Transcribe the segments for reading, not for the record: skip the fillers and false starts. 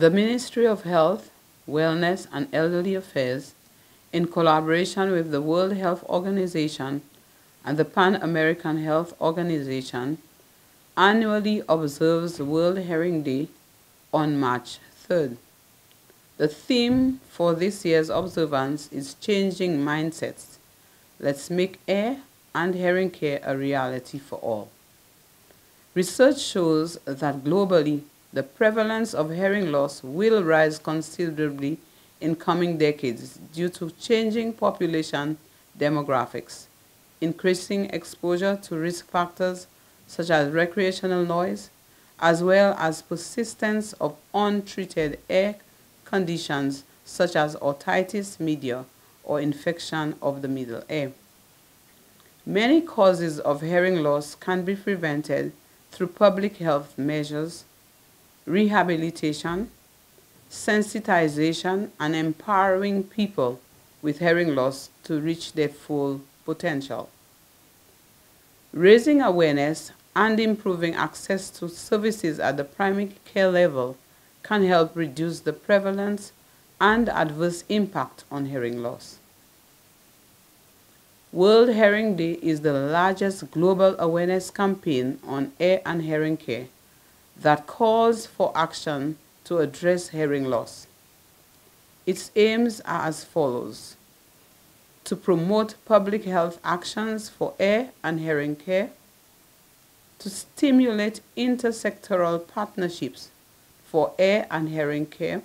The Ministry of Health, Wellness and Elderly Affairs, in collaboration with the World Health Organization and the Pan-American Health Organization, annually observes World Herring Day on March 3rd. The theme for this year's observance is Changing Mindsets. Let's make air and herring care a reality for all. Research shows that globally, the prevalence of herring loss will rise considerably in coming decades due to changing population demographics, increasing exposure to risk factors such as recreational noise, as well as persistence of untreated air conditions such as otitis media or infection of the middle ear. Many causes of hearing loss can be prevented through public health measures, rehabilitation, sensitization, and empowering people with hearing loss to reach their full potential. Raising awareness and improving access to services at the primary care level can help reduce the prevalence and adverse impact on hearing loss. World Herring Day is the largest global awareness campaign on air and herring care that calls for action to address hearing loss. Its aims are as follows: to promote public health actions for air and herring care, to stimulate intersectoral partnerships for air and herring care,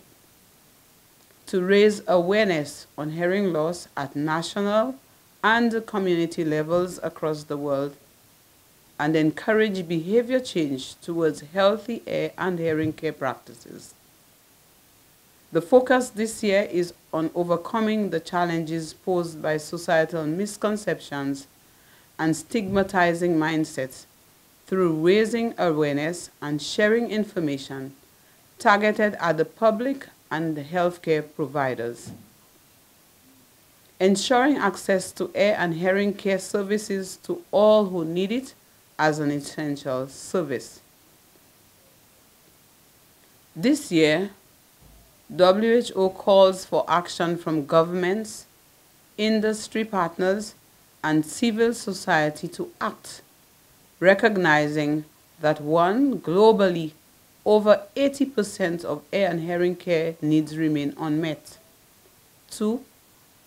to raise awareness on hearing loss at national and community levels across the world, and encourage behavior change towards healthy air and hearing care practices. The focus this year is on overcoming the challenges posed by societal misconceptions and stigmatizing mindsets through raising awareness and sharing information targeted at the public and the healthcare providers. Ensuring access to air and hearing care services to all who need it as an essential service. This year, WHO calls for action from governments, industry partners, and civil society to act, recognizing that one, globally, over 80% of air and hearing care needs remain unmet. Two,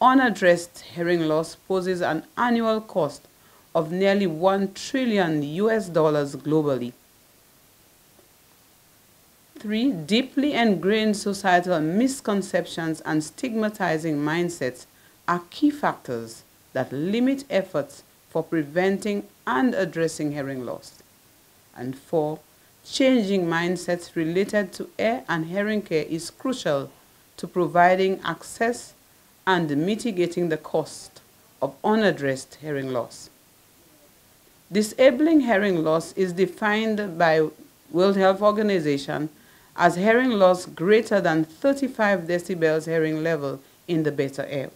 unaddressed hearing loss poses an annual cost of nearly $1 trillion globally. 3, deeply ingrained societal misconceptions and stigmatizing mindsets are key factors that limit efforts for preventing and addressing hearing loss. And 4, changing mindsets related to air and hearing care is crucial to providing access and mitigating the cost of unaddressed hearing loss. Disabling hearing loss is defined by World Health Organization as hearing loss greater than 35 decibels hearing level in the better ear.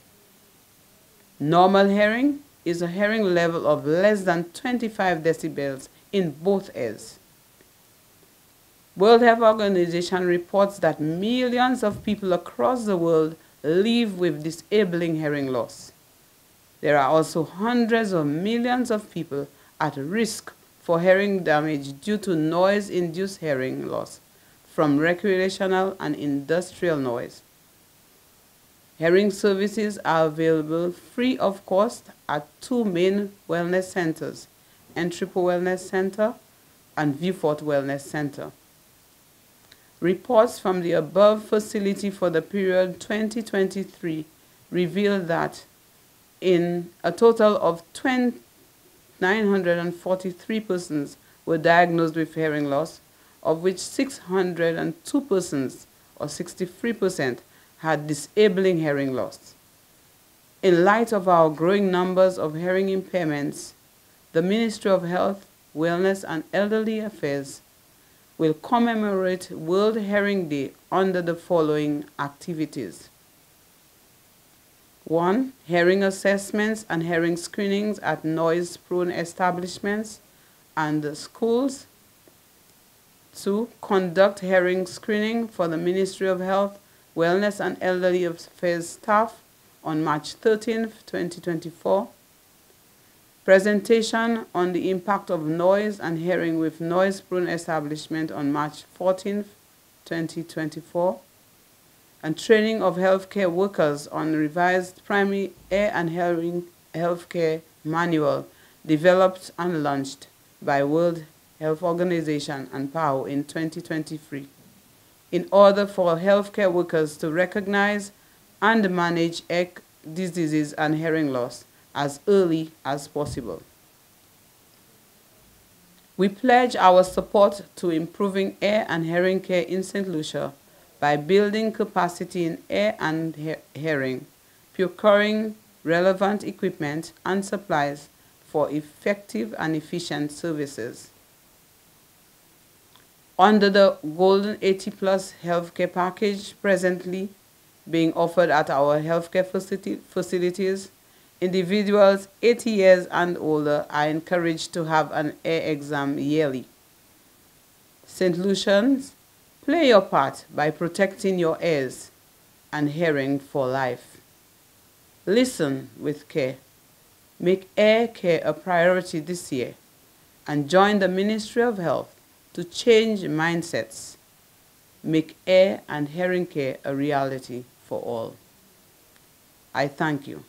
Normal hearing is a hearing level of less than 25 decibels in both ears. World Health Organization reports that millions of people across the world live with disabling hearing loss. There are also hundreds of millions of people at risk for hearing damage due to noise-induced hearing loss from recreational and industrial noise. Hearing services are available free of cost at 2 main wellness centers, Entrepot Wellness Center and Viewfort Wellness Center. Reports from the above facility for the period 2023 reveal that in a total of 943 persons were diagnosed with hearing loss, of which 602 persons, or 63%, had disabling hearing loss. In light of our growing numbers of hearing impairments, the Ministry of Health, Wellness and Elderly Affairs will commemorate World Herring Day under the following activities. 1. Hearing assessments and hearing screenings at noise-prone establishments and schools. 2. Conduct hearing screening for the Ministry of Health, Wellness and Elderly Affairs staff on March 13, 2024. Presentation on the impact of noise and hearing with noise-prone establishment on March 14, 2024. And training of healthcare workers on revised primary ear and hearing healthcare manual developed and launched by World Health Organization and PAHO in 2023 in order for healthcare workers to recognize and manage ear diseases and hearing loss as early as possible. We pledge our support to improving ear and hearing care in St. Lucia by building capacity in ear and hearing, procuring relevant equipment and supplies for effective and efficient services. Under the Golden 80 Plus healthcare package presently being offered at our healthcare facilities, individuals 80 years and older are encouraged to have an ear exam yearly. St. Lucians, play your part by protecting your ears and hearing for life. Listen with care. Make ear care a priority this year and join the Ministry of Health to change mindsets. Make ear and hearing care a reality for all. I thank you.